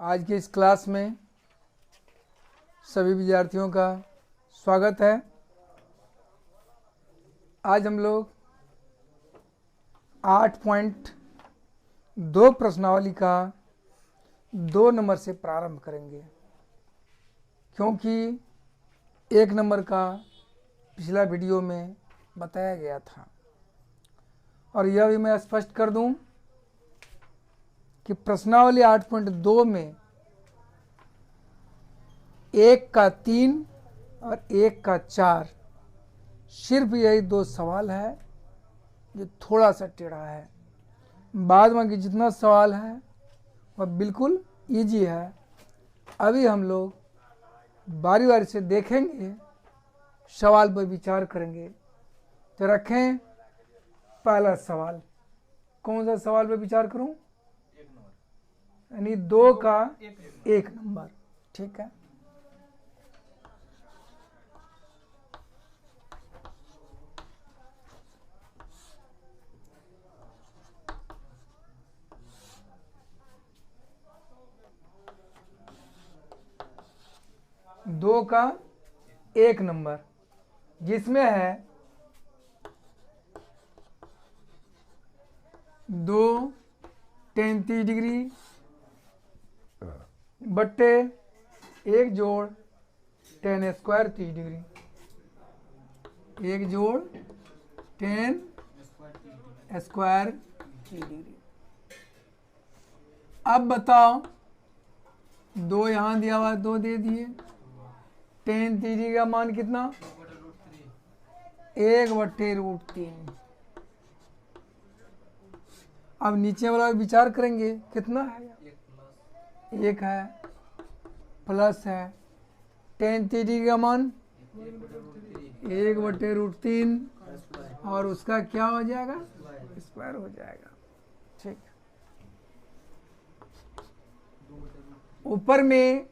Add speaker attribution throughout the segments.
Speaker 1: आज के इस क्लास में सभी विद्यार्थियों का स्वागत है। आज हम लोग 8.2 प्रश्नावली का 2 नंबर से प्रारंभ करेंगे, क्योंकि 1 नंबर का पिछला वीडियो में बताया गया था। और यह भी मैं स्पष्ट कर दूं कि प्रश्नावली 8.2 में 1 का 3 और 1 का 4 सिर्फ यही 2 सवाल है जो थोड़ा सा टेढ़ा है। बाद में जितना सवाल है वह बिल्कुल इजी है। अभी हम लोग बारी बारी से देखेंगे, सवाल पर विचार करेंगे। तो रखें पहला सवाल। कौन सा सवाल पर विचार करूं? यानी 2 का 1 नंबर। ठीक है, दो का 1 नंबर जिसमें है 2 tan 30 डिग्री बट्टे 1 जोड़ tan स्क्वायर 30 डिग्री। 1 जोड़ tan स्क्वायर 30 डिग्री। अब बताओ, 2 यहाँ दिया हुआ, 2 दे दिए। tan 30 डिग्री का मान कितना? 1/√3। अब नीचे वाला विचार करेंगे, कितना है? 1 है, प्लस है tan 30 डिग्री का मान 1/√3 और उसका क्या हो जाएगा? स्क्वायर हो जाएगा। ठीक, ऊपर में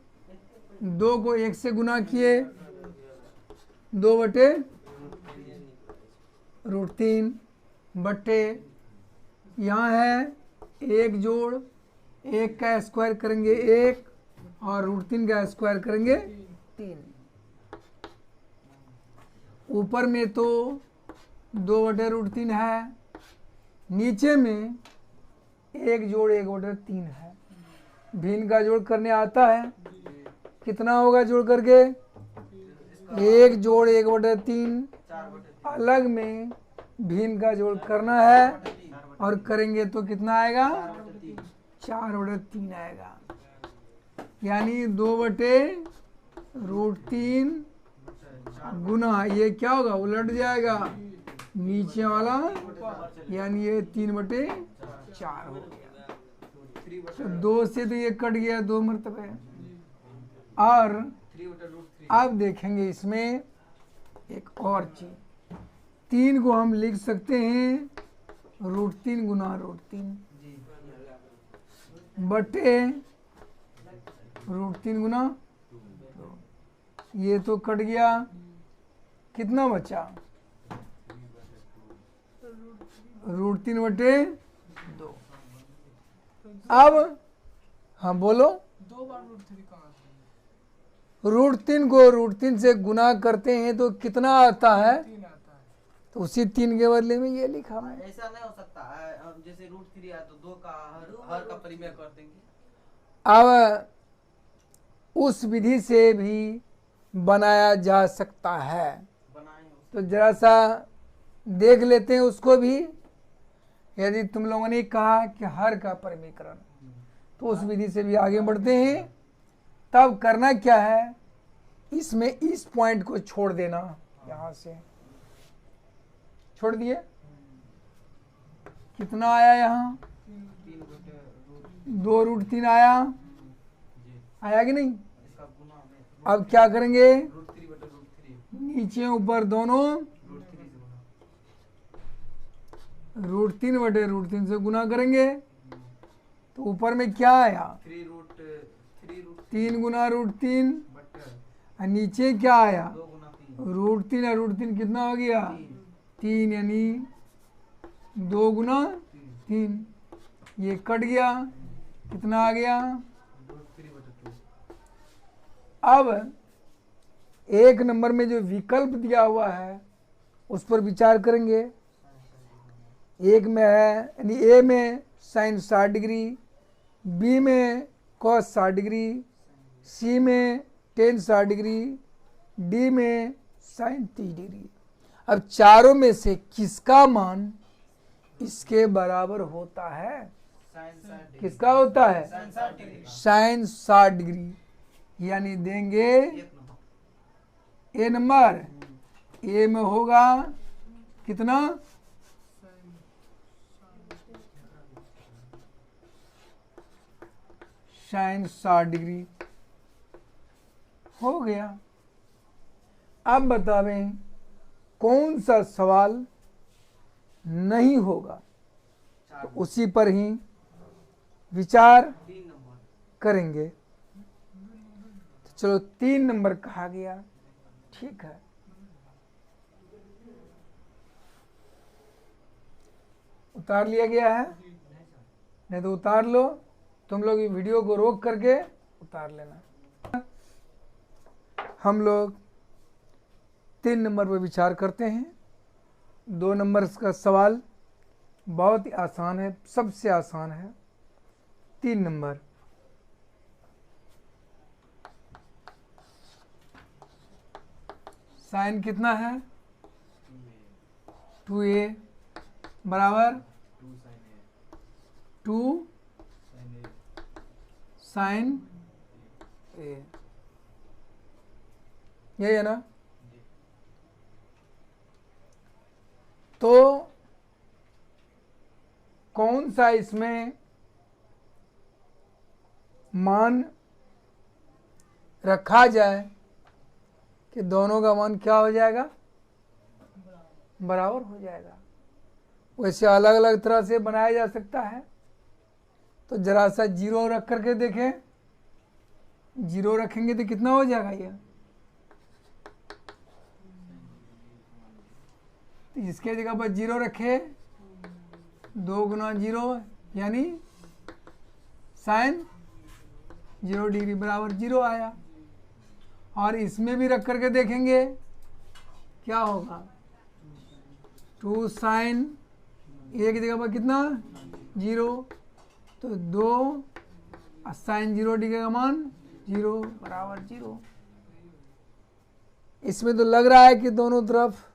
Speaker 1: 2 को 1 से गुना किए, 2/√3 बट्टे यहाँ है 1 जोड़ 1 का स्क्वायर करेंगे 1 और √3 का स्क्वायर करेंगे 3। ऊपर में तो 2/√3 है, नीचे में 1 जोड़ 1/3 है। भिन्न का जोड़ करने आता है, कितना होगा जोड़ करके? 1 जोड़ 1/3। अलग में भिन्न का जोड़ करना है और करेंगे तो कितना आएगा? 4/3 आएगा। यानी 2/√3 गुना ये क्या होगा? उलट जाएगा नीचे वाला, यानी ये 3/4 हो गया। तो 2 से तो ये कट गया 2 मरतबे। और अब देखेंगे इसमें एक और चीज, 3 को हम लिख सकते हैं √3 गुना √3 बटे √3 गुना, ये तो कट गया, कितना बचा? √3/2। अब हाँ बोलो, √3 को √3 से गुना करते हैं तो कितना आता है? तो उसी 3 के बदले में ये लिखा है।
Speaker 2: ऐसा नहीं हो सकता है, जैसे √3 है तो 2 का हर का परिमेय कर देंगे।
Speaker 1: अब उस विधि से भी बनाया जा सकता है, तो जरा सा देख लेते हैं उसको भी। यदि तुम लोगों ने कहा कि हर का परिमीकरण, तो उस विधि से भी आगे बढ़ते हैं। तब करना क्या है, इसमें इस पॉइंट को छोड़ देना, यहां से छोड़ दिए। कितना आया? यहाँ 2√3 आया कि नहीं? अब क्या करेंगे? नीचे ऊपर दोनों √3/√3 से गुना करेंगे तो ऊपर में क्या आया? 3 गुना √3 और नीचे क्या आया? √3 और √3 कितना हो गया? 3, यानी 2 गुना 3। ये कट गया, कितना आ गया? अब एक नंबर में जो विकल्प दिया हुआ है उस पर विचार करेंगे। एक में है यानी ए में साइन 60 डिग्री, बी में कॉस 60 डिग्री, सी में टेन 60 डिग्री, डी में साइन 30 डिग्री। अब चारों में से किसका मान इसके बराबर होता है? किसका होता है? साइन 60 डिग्री। यानी देंगे ए नंबर, ए में होगा कितना? साइन 60 डिग्री हो गया। अब बतावें कौन सा सवाल नहीं होगा, तो उसी पर ही विचार करेंगे। तो चलो 3 नंबर कहा गया, ठीक है। उतार लिया गया है? नहीं तो उतार लो, तुम लोग वीडियो को रोक करके उतार लेना। हम लोग 3 नंबर पर विचार करते हैं। 2 नंबर का सवाल बहुत ही आसान है, सबसे आसान है। 3 नंबर, साइन कितना है? 2a बराबर 2 साइन a, यही है ना? तो कौन सा इसमें मान रखा जाए कि दोनों का मान क्या हो जाएगा? बराबर हो जाएगा। वैसे अलग अलग तरह से बनाया जा सकता है। तो जरा सा 0 रख करके देखें। 0 रखेंगे तो कितना हो जाएगा ये? तो इसके जगह पर 0 रखे, 2 गुना 0 यानी साइन 0 डिग्री बराबर 0 आया। और इसमें भी रख करके देखेंगे क्या होगा? 2 साइन ए की जगह पर कितना? 0, तो 2 साइन 0 डिग्री का मान 0 बराबर 0। इसमें तो लग रहा है कि दोनों तरफ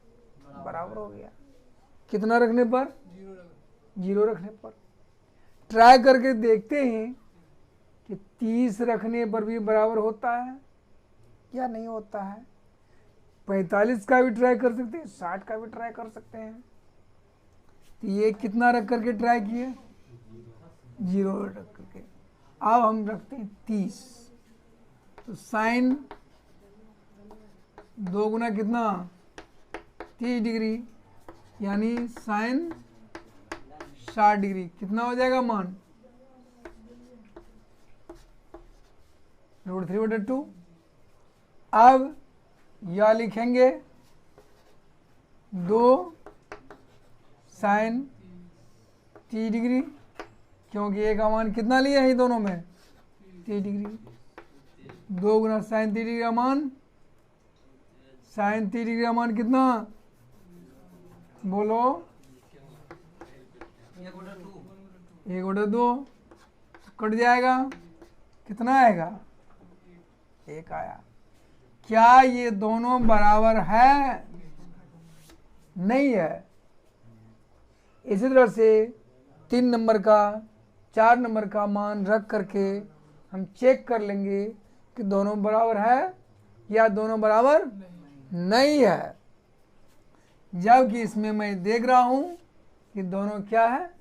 Speaker 1: बराबर हो गया। कितना रखने पर? 0 रखने पर। ट्राई करके देखते हैं कि 30 रखने पर भी बराबर होता है या नहीं होता है। 45 का भी ट्राई कर सकते हैं, 60 का भी ट्राई कर सकते हैं। तो ये कितना रख करके ट्राई किए? 0 रख करके। अब हम रखते हैं 30। तो साइन 2 गुना कितना? 30 डिग्री यानी साइन 60 डिग्री। कितना हो जाएगा मान? √3/2। अब यह लिखेंगे 2 साइन 30 डिग्री, क्योंकि ए का मान कितना लिया है दोनों में? 30 डिग्री। 2 गुना साइन 30 डिग्री का मान, साइन 30 डिग्री का मान कितना? बोलो। 1/2 कट जाएगा, कितना आएगा? 1 आया। क्या ये दोनों बराबर है? नहीं है। इसी तरह से 3 नंबर का, 4 नंबर का मान रख करके हम चेक कर लेंगे कि दोनों बराबर है या दोनों बराबर नहीं है। जबकि इसमें मैं देख रहा हूं कि दोनों क्या है?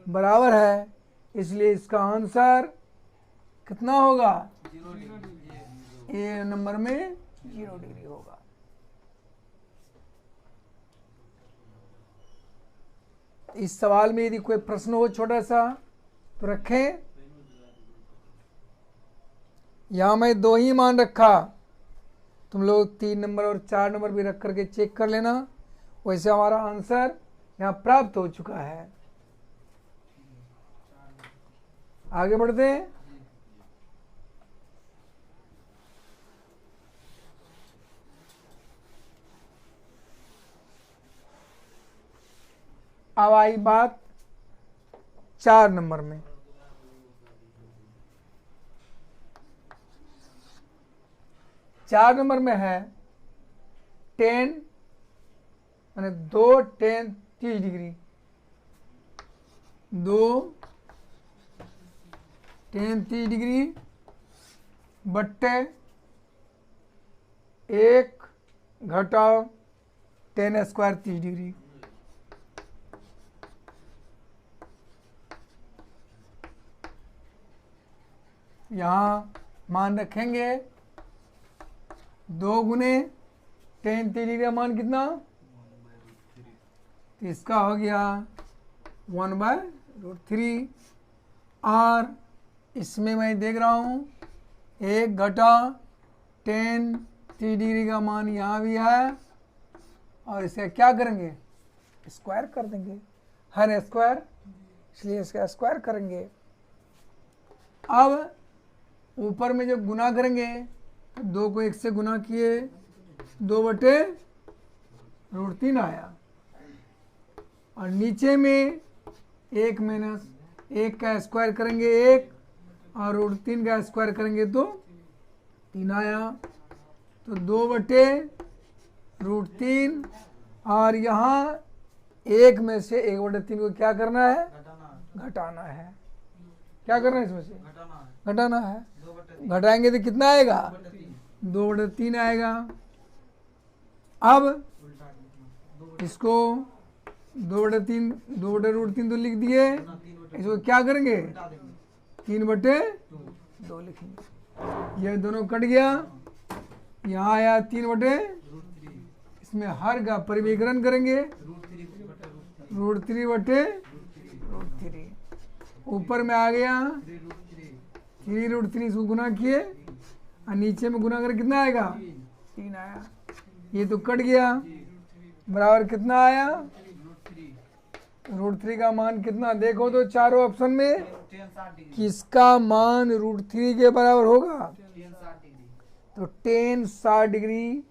Speaker 1: बराबर है। इसलिए इसका आंसर कितना होगा? ए नंबर में 0 डिग्री होगा। इस सवाल में यदि कोई प्रश्न हो छोटा सा तो रखें। यहां मैं 2 ही मान रखा, तुम लोग 3 नंबर और 4 नंबर भी रख करके चेक कर लेना। वैसे हमारा आंसर यहां प्राप्त हो चुका है। आगे बढ़ते हैं। अब आई बात 4 नंबर में। चार नंबर में है टेन माने 2 टेन 30 डिग्री, 2 टेन 30 डिग्री बट्टे 1 घटाओ टेन स्क्वायर 30 डिग्री। यहाँ मान रखेंगे 2 गुने टेन 30 डिग्री का मान कितना, तो इसका हो गया 1/√3। और इसमें मैं देख रहा हूँ 1 घटा टेन 30 डिग्री का मान यहाँ भी है, और इसे क्या करेंगे, स्क्वायर कर देंगे, हर स्क्वायर, इसलिए इसका स्क्वायर करेंगे। अब ऊपर में जब गुना करेंगे तो 2 को 1 से गुना किए 2/√3 आया, और नीचे में 1 माइनस 1 का स्क्वायर करेंगे 1, और √3 का स्क्वायर करेंगे तो 3 आया, तो 2/√3। और यहाँ 1 में से 1/3 को क्या करना है, घटाना है। क्या करना है, इसमें से घटाना है। घटाएंगे तो कितना आएगा, 2/3 आएगा। अब इसको 2/3 तो लिख दिए, इसको क्या करेंगे, 3/2 लिखेंगे। ये दोनों कट गया, यहाँ आया 3/, इसमें हर का परिवीकरण करेंगे, √3/√3। ऊपर में आ गया 3√3, इसको गुना किए, और नीचे में गुना कर कितना आएगा, 3 आया। ये तो कट गया, बराबर कितना आया, √3 का मान कितना, देखो तो चारों ऑप्शन में किसका मान √3 के बराबर होगा, तो टेन 60 डिग्री,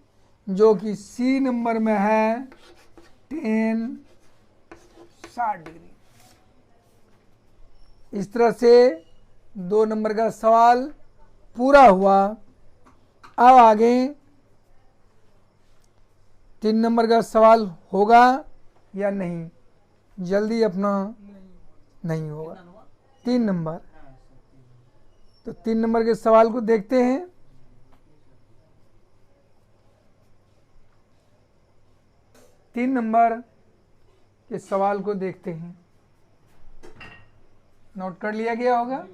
Speaker 1: जो कि सी नंबर में है, टेन 60 डिग्री। इस तरह से 2 नंबर का सवाल पूरा हुआ। अब आगे 3 नंबर का सवाल होगा या नहीं, जल्दी अपना नहीं होगा। 3 नंबर, तो 3 नंबर के सवाल को देखते हैं। तीन नंबर के सवाल को देखते हैं, नोट कर लिया गया होगा।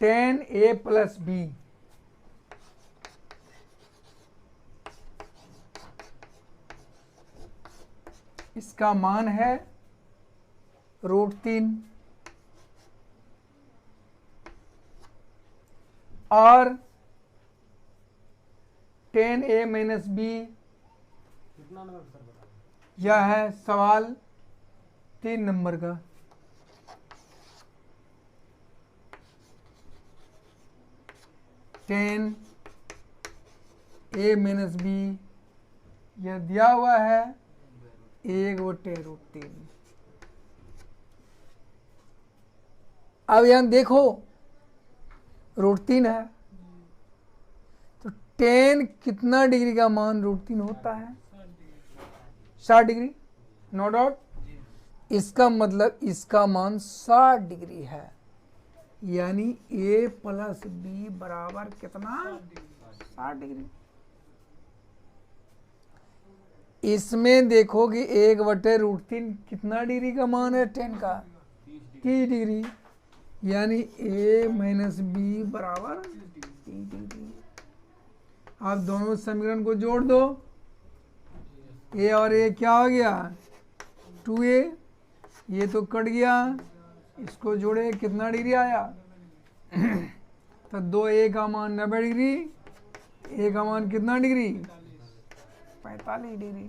Speaker 1: टेन ए प्लस बी, इसका मान है √3, और टेन ए माइनस बी, यह है सवाल 3 नंबर का। टेन ए माइनस बी, यह दिया हुआ है 1/√3। अब यहाँ देखो √3 है, तो टेन कितना डिग्री का मान √3 होता है, 60 डिग्री, नो डाउट। इसका मतलब इसका मान 60 डिग्री है, यानी a प्लस बी बराबर कितना, 60 डिग्री। इसमें देखो कि 1/√3 कितना डिग्री का मान है, 10 का 30 डिग्री, यानी a माइनस बी बराबर 30 डिग्री। आप दोनों समीकरण को जोड़ दो, a और a क्या हो गया, 2a, ये तो कट गया, इसको जोड़े कितना डिग्री आया, तो 2a का मान 90 डिग्री, a का मान कितना डिग्री, 45 डिग्री।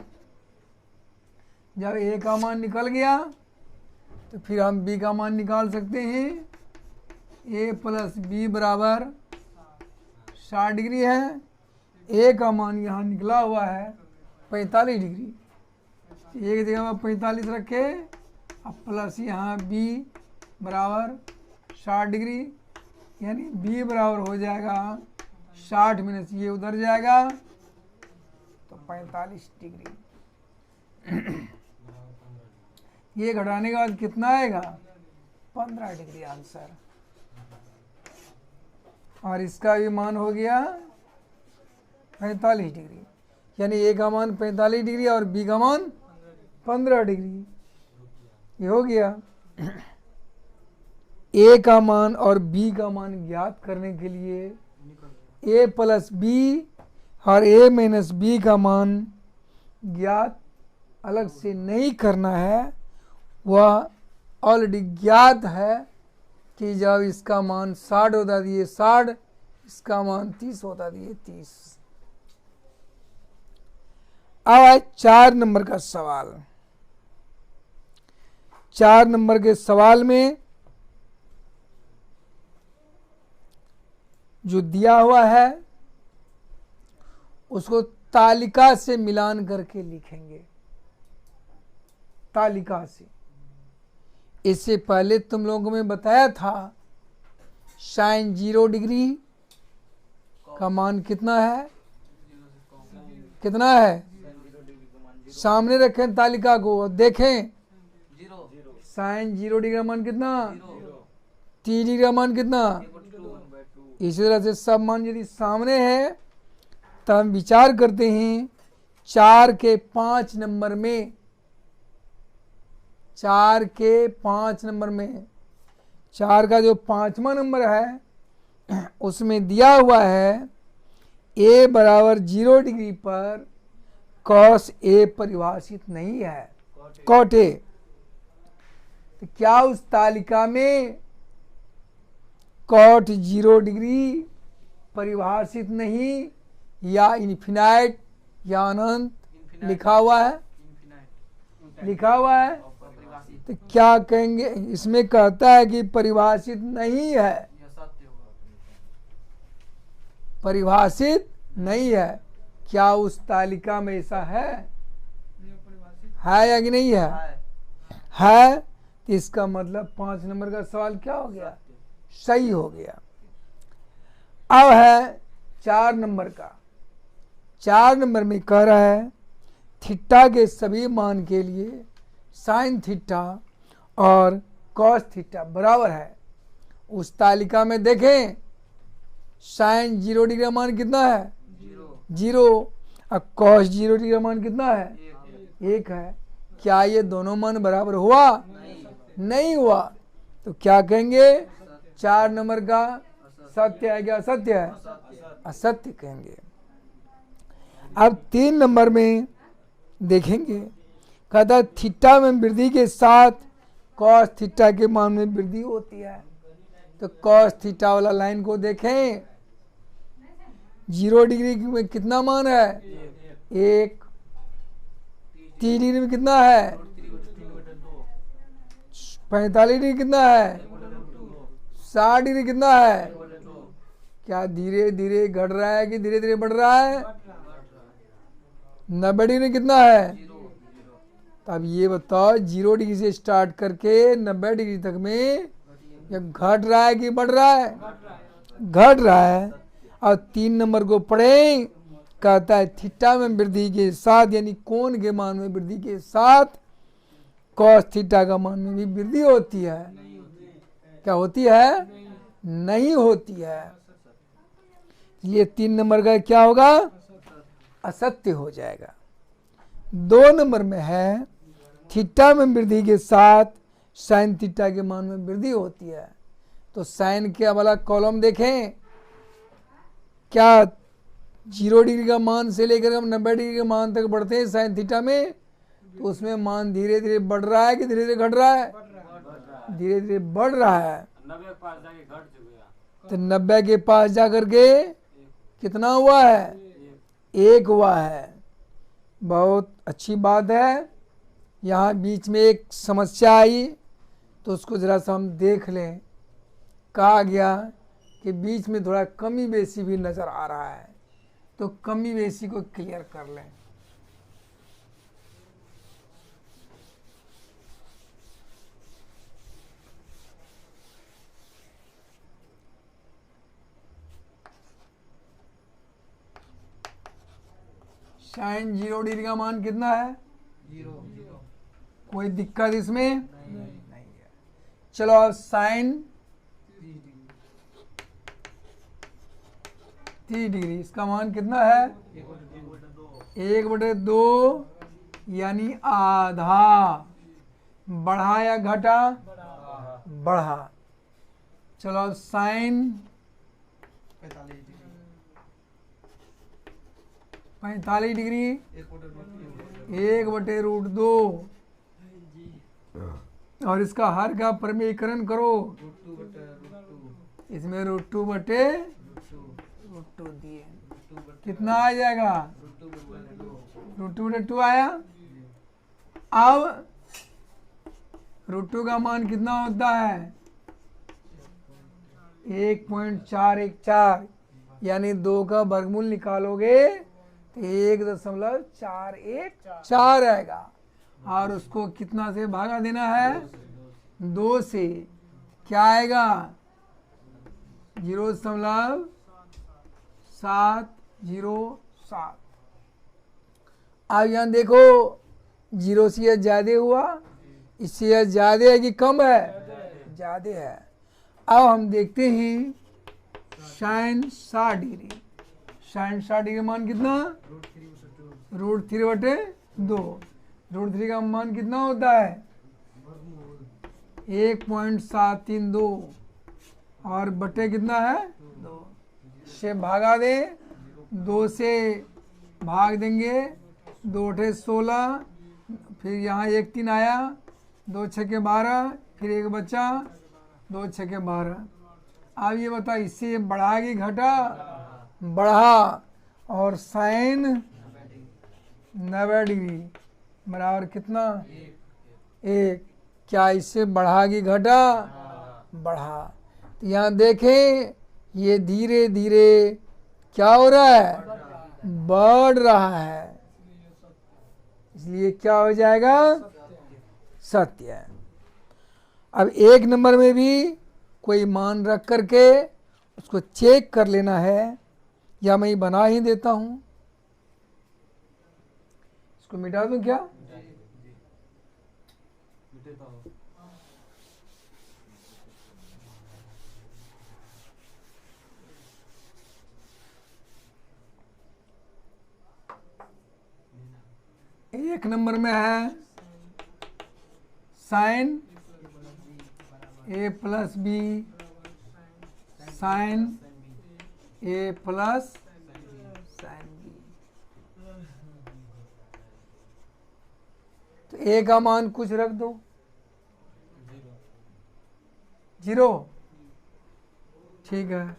Speaker 1: जब ए का मान निकल गया तो फिर हम बी का मान निकाल सकते हैं। ए प्लस बी बराबर 60 डिग्री है। ए का मान यहाँ निकला हुआ है 45 डिग्री। एक जगह पर 45 रखे, अब प्लस यहाँ बी बराबर 60 डिग्री, यानी बी बराबर हो जाएगा 60 मिनट, ये उधर जाएगा तो 45 डिग्री। ये घटाने के बाद कितना आएगा? 15 डिग्री आंसर। और इसका भी मान हो गया 45 डिग्री, यानी ए का मान 45 डिग्री और बी का मान 15 डिग्री। ये हो गया। ए का मान और बी का मान ज्ञात करने के लिए ए प्लस बी और ए माइनस बी का मान ज्ञात अलग से नहीं करना है। वह ऑलरेडी ज्ञात है कि जब इसका मान 60 होता दिए 60, इसका मान 30 होता दिए 30। अब है 4 नंबर का सवाल। 4 नंबर के सवाल में जो दिया हुआ है उसको तालिका से मिलान करके लिखेंगे। तालिका से। इससे पहले तुम लोगों को मैं बताया था साइन 0 डिग्री का मान कितना है? कितना है? सामने रखें तालिका को और देखें साइन 0 डिग्री का मान कितना? 3 डिग्री का मान कितना? इसी तरह से सब मान यदि सामने है तब हम विचार करते हैं 4 के 5 नंबर में, 4 के 5 नंबर में, 4 का जो 5वां नंबर है उसमें दिया हुआ है a बराबर 0 डिग्री पर कॉस a परिभाषित नहीं है, कॉट a। तो क्या उस तालिका में कॉट 0 डिग्री परिभाषित नहीं या इन्फिनाइट या अनंत लिखा हुआ है? लिखा हुआ है। तो क्या कहेंगे? इसमें कहता है कि परिभाषित नहीं है, परिभाषित नहीं है। क्या उस तालिका में ऐसा है या कि नहीं है? है। तो इसका मतलब 5 नंबर का सवाल क्या हो गया? सही हो गया। अब है 4 नंबर का। 4 नंबर में कह रहा है थीटा के सभी मान के लिए साइन थीटा और कॉस थीटा बराबर है। उस तालिका में देखें साइन 0 डिग्री का मान कितना है? 0। और कॉस 0 डिग्री का मान कितना है? 1 है। क्या ये दोनों मान बराबर हुआ? नहीं हुआ। तो क्या कहेंगे? 4 नंबर का सत्य है क्या असत्य है? असत्य कहेंगे। अब 3 नंबर में देखेंगे, कहता थीटा में वृद्धि के साथ कॉस थीटा के मान में वृद्धि होती है। तो कॉस थीटा वाला लाइन को देखें, 0 डिग्री में कितना मान है? 1। 3 डिग्री में कितना है? 45 डिग्री कितना है? 60 डिग्री कितना है? क्या धीरे धीरे घट रहा है कि धीरे धीरे बढ़ रहा है? 90 डिग्री कितना है? तो अब ये बताओ 0 डिग्री से स्टार्ट करके 90 डिग्री तक में ये घट रहा है कि बढ़ रहा है? घट रहा है। और 3 नंबर को पढ़ें, कहता है थीटा में वृद्धि के साथ यानी कोण के मान में वृद्धि के साथ कॉस थीटा का मान में भी वृद्धि होती है। क्या होती है? नहीं होती है। ये 3 नंबर का क्या होगा? असत्य हो जाएगा। 2 नंबर में है थीटा में वृद्धि के साथ साइन थीटा के मान में वृद्धि होती है। तो साइन के वाला कॉलम देखें, क्या 0 डिग्री का मान से लेकर हम 90 डिग्री के मान तक बढ़ते हैं साइन थीटा में, तो उसमें मान धीरे धीरे बढ़ रहा है कि धीरे धीरे घट रहा है? धीरे धीरे बढ़ रहा है। तो 90 के पास जाकर के कितना हुआ है? 1 हुआ है। बहुत अच्छी बात है। यहाँ बीच में एक समस्या आई तो उसको ज़रा सा हम देख लें। कहा गया कि बीच में थोड़ा कमी बेसी भी नज़र आ रहा है, तो कमी बेसी को क्लियर कर लें। साइन 0 डिग्री का मान कितना है?
Speaker 2: 0
Speaker 1: कोई दिक्कत इसमें नहीं है। चलो अब साइन 30 डिग्री, इसका मान कितना है? 1/2 यानी आधा। बढ़ा या घटा? बढ़ा। चलो अब साइन 45 डिग्री 1/√2 और इसका हर का परिमेयकरण करो। इसमें √2/√2 दिए, कितना आ जाएगा? √2/2 आया। अब √2 का मान कितना होता है? 1.414 यानी 2 का वर्गमूल निकालोगे तो 1.414 आएगा और उसको कितना से भागा देना है? 2 से। क्या आएगा? 0.707। अब यहाँ देखो 0 से यह ज़्यादा हुआ, इससे यह ज़्यादा है कि कम है? ज़्यादा है। अब हम देखते हैं साइन 60 डिग्री। साइन 60 डिग्री मान कितना? √3/2। √3 का मान कितना होता है? 1.732 और बटे कितना है? 2 से भागा दे। 2 से भाग देंगे, 2 16, फिर यहाँ 1 3 आया, 2 6 12, फिर 1 बचा, 2 6 12। अब ये बता इससे बढ़ा कि घटा? बढ़ा। और साइन 90 डिग्री बराबर कितना? 1। क्या इससे बढ़ा कि घटा? बढ़ा। तो यहाँ देखें ये धीरे धीरे क्या हो रहा है? बढ़ रहा है। इसलिए क्या हो जाएगा? सत्य है। अब 1 नंबर में भी कोई मान रख करके उसको चेक कर लेना है, या मैं बना ही देता हूं। इसको मिटा दूं क्या? एक नंबर में है sine A + B sine A + sine B। तो A का मान कुछ रख दो, 0। ठीक है।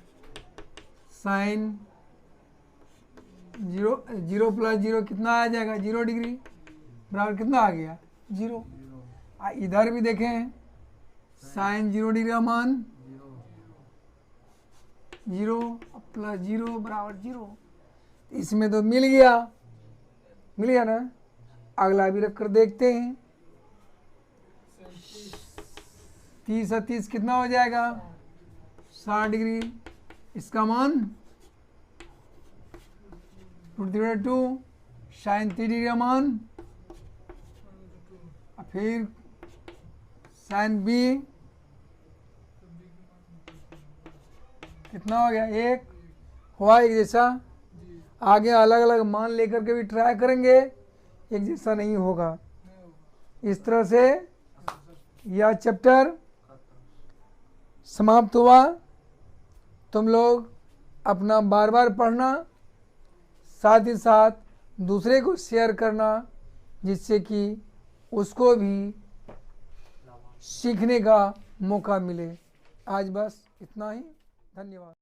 Speaker 1: साइन 0 + 0 कितना आ जाएगा? 0 डिग्री बराबर कितना आ गया? 0। इधर भी देखें साइन 0 डिग्री का मान 0 + 0 बराबर 0। इसमें तो मिल गया ना। अगला भी रख कर देखते हैं। 30 और 30 कितना हो जाएगा? 60 डिग्री। इसका मान √2 साइन 30 डिग्री का मान, फिर साइन B कितना हो गया? 1 हुआ एक जैसा। आगे अलग अलग मान लेकर के भी ट्राई करेंगे, एक जैसा नहीं होगा। इस तरह से यह चैप्टर समाप्त हुआ। तुम लोग अपना बार बार पढ़ना, साथ ही साथ दूसरे को शेयर करना, जिससे कि उसको भी सीखने का मौका मिले। आज बस इतना ही। धन्यवाद।